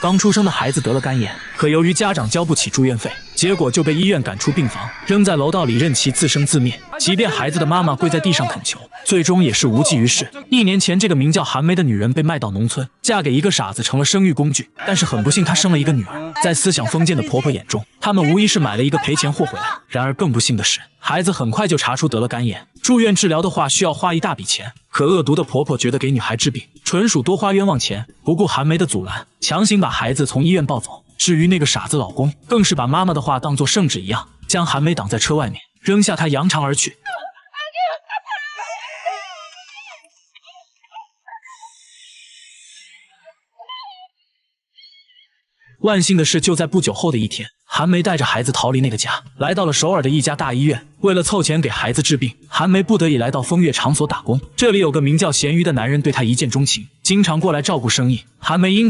刚出生的孩子得了肝炎，可由于家长交不起住院费，结果就被医院赶出病房，扔在楼道里任其自生自灭。即便孩子的妈妈跪在地上恳求，最终也是无济于事。1年前，这个名叫韩梅的女人被卖到农村，嫁给一个傻子，成了生育工具。但是很不幸，她生了一个女儿。在思想封建的婆婆眼中，他们无疑是买了一个赔钱货回来。然而更不幸的是，孩子很快就查出得了肝炎，住院治疗的话需要花一大笔钱。可恶毒的婆婆觉得给女孩治病纯属多花冤枉钱，不顾韩梅的阻拦，强行把孩子从医院抱走。至于那个傻子老公，更是把妈妈的话当作圣旨一样，将韩梅挡在车外面，扔下她扬长而去。万幸的是，就在不久后的一天，韩梅带着孩子逃离那个家，来到了首尔的一家大医院。为了凑钱给孩子治病，韩梅不得已来到风月场所打工。这里有个名叫咸鱼的男人对她一见钟情，经常过来照顾生意。韩梅因此